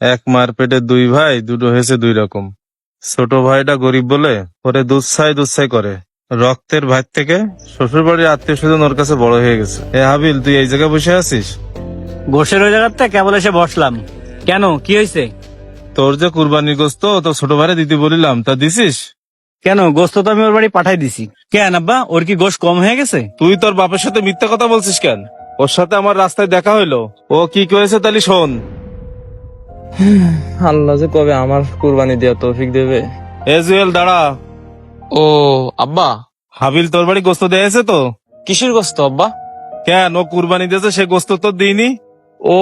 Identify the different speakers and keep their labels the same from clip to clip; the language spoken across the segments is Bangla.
Speaker 1: এক মার পেটে দুই ভাই, দুটো হয়েছে দুই রকম। ছোট ভাইটা গরিব বলে ওরে দুধছাই করে। রক্তের ভাই থেকে শ্বশুর বাড়ির আত্মীয় স্বজন ওর কাছে বড় হয়ে গেছে। এ হাবিল, তুই এই জায়গায় বসে আছিস?
Speaker 2: গোশের ওই জায়গাতে কেবল এসে বসলাম। কেন, কি হয়েছে?
Speaker 1: তোর যে কুরবানির গোস্ত তো ছোট ভাইরে দিতে বলিলাম, তা দিছিস?
Speaker 2: কেন, গোস্ত তো আমি ওর বাড়ি পাঠাই দিছি। কেন আব্বা, ওর কি গোশ কম হয়ে গেছে?
Speaker 1: তুই তোর বাপের সাথে মিথ্যা কথা বলছিস কেন? ওর সাথে আমার রাস্তায় দেখা হইলো, ও কি করেছে তাহলে শোন।
Speaker 3: আল্লাহ যে কবে আমার কুরবানি দেওয়া তৌফিক দেবে।
Speaker 1: এ জুয়েল, দাঁড়া।
Speaker 3: ও আব্বা,
Speaker 1: হাবিল তোর বাড়ি গোস্ত দিয়েছে তো?
Speaker 3: কিসের গোস্ত আব্বা?
Speaker 1: কেন, ও কুরবানি দিয়েছে, সে গোস্ত তো দিইনি?
Speaker 3: ও,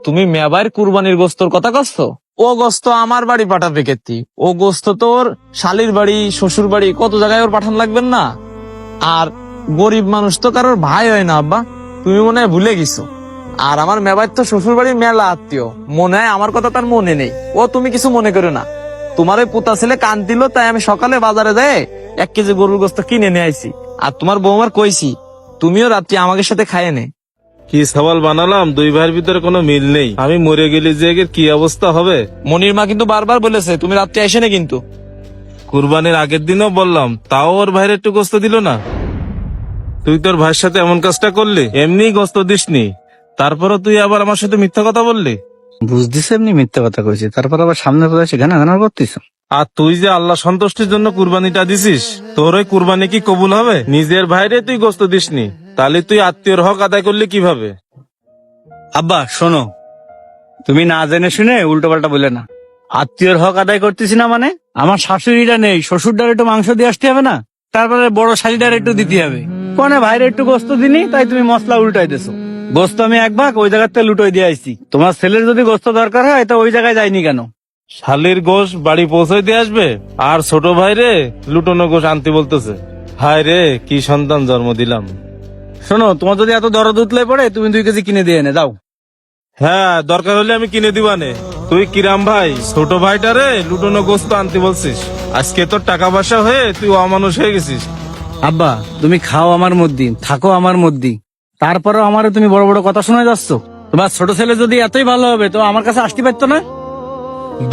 Speaker 3: তুমি মেয়েবার কুরবানির গোস্তর কথা কচ্ছ? ও গোস্ত আমার বাড়ি পাঠাবে কেতি? ও গোস্ত তোর শালির বাড়ি, শ্বশুর বাড়ি, কত জায়গায় ওর পাঠান লাগবেন না। আর গরিব মানুষ তো কারোর ভাই হয় না আব্বা, তুমি মনে হয় ভুলে গেছো। আর আমার মেয়েবার তো শ্বশুর বাড়ির মেলা আত্মীয়, মনে হয় আমার কথা তার মনে নেই। ও তুমি কিছু মনে করো না, তোমার ওই পুতা ছেলে কান দিল তাই আমি সকালে বাজারে যাই 1 কেজি গরুর গোস্ত কিনে নিয়ে আইছি। আর তোমার বৌমার কইছি তুমিও রাত্রি আমাকে সাথে খাইয়ে নে।
Speaker 1: কি সওয়াল বানালাম, দুই ভাইয়ের ভিতরে কোনো মিল নেই। আমি মরে গেলে যে এর কি অবস্থা হবে।
Speaker 3: মনির মা কিন্তু বারবার বলেছে তুমি রাত্রে এসে না কিন্তু।
Speaker 1: কুরবানির আগের দিনও বললাম, তাও ওর ভাইয়ের একটু গোস্ত দিল না। তুই তোর ভাইয়ের সাথে এমন কাজটা করলি, এমনি গোস্ত দিসনি, তারপরও তুই আবার আমার সাথে মিথ্যা কথা বললি।
Speaker 2: বুঝতেছে এমনি মিথ্যা কথা কইছি, তারপর আবার সামনে পড়ে ঘানা ঘানা করতেছ।
Speaker 1: আর তুই যে আল্লাহ সন্তুষ্টির জন্য কুরবানিটা দিছিস, তোর ওই কুরবানি কি কবুল হবে? নিজের ভাইরে তুই গোস্ত দিসনি, তাহলে তুই আত্মীয়র হক আদায় করলি কিভাবে?
Speaker 2: আব্বা শোনো, তুমি না জেনে শুনে উল্টো পাল্টা বলে না। আত্মীয়র হক আদায় করতেছি না মানে? আমার শাশুড়িটা নেই, শ্বশুরটার একটু মাংস দিয়ে আসতে হবে না? তারপরে বড় শাড়িটার একটু দিতে হবে। কোনে ভাইরে একটু গোস্ত দিনি, তাই তুমি মশলা উল্টাই দেছো। গোস্ত আমি 1 ভাগ ওই জায়গাতে লুটোই দিয়ে আইছি। তোমার ছেলের যদি গোস্ত দরকার হয় তো ওই জায়গায় যায়নি কেন?
Speaker 1: শালির গোশ বাড়ি পৌঁছে দিয়ে আসবে, আর ছোট ভাইরে লুটোনো গোশ আনতে বলতেছে। হায় রে, কি সন্তান জন্ম দিলাম।
Speaker 2: শোনো, তোমার যদি এত দরদ উতলে পড়ে তুমি 2 কেজি কিনে দিয়ে এনে দাও।
Speaker 1: হ্যাঁ, দরকার হলে আমি কিনে দিবানে। তুই কিরাম ভাই, ছোট ভাইটারে লুটোনো গোস্ত আনতে বলছিস? আজকে তোর টাকা পয়সা হয়ে তুই অমানুষ হয়ে গেছিস।
Speaker 2: আব্বা, তুমি খাও আমার মধ্যে, থাকো আমার মধ্যে, তারপরেও আমারে তুমি বড় বড় কথা শোনা যাচ্ছ। তোমার ছোট ছেলে যদি এতই ভালো হবে তো আমার কাছে আসতে পারতো না?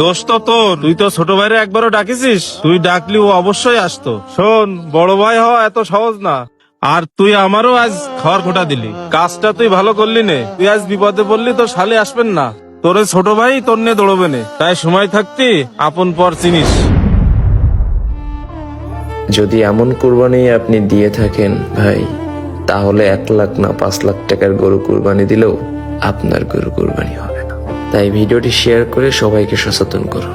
Speaker 1: দোষ তো তোর, তুই তো ছোট ভাইরে একবারও ডাকিছিস? তুই ডাকলি ও অবশ্যই আসতো। শোন, বড় ভাই হওয়া এত সহজ না। আর তুই আমারও আজ খাওয়ার খোটা দিলি, কাজটা তুই ভালো করলি নে। তুই আজ বিপদে পড়লি, তোর শালি আসবেন না, তোর ওই ছোট ভাই তোর নিয়ে দৌড়বে নে। তাই সময় থাকতি আপন পর চিনিস।
Speaker 4: যদি এমন কুরবানি আপনি দিয়ে থাকেন ভাই, তাহলে 1 লাখ না 5 লাখ টাকার গরু কুরবানি দিলেও আপনার গরু কুরবানি হবে না। তাই ভিডিওটি শেয়ার করে সবাইকে সচেতন করুন।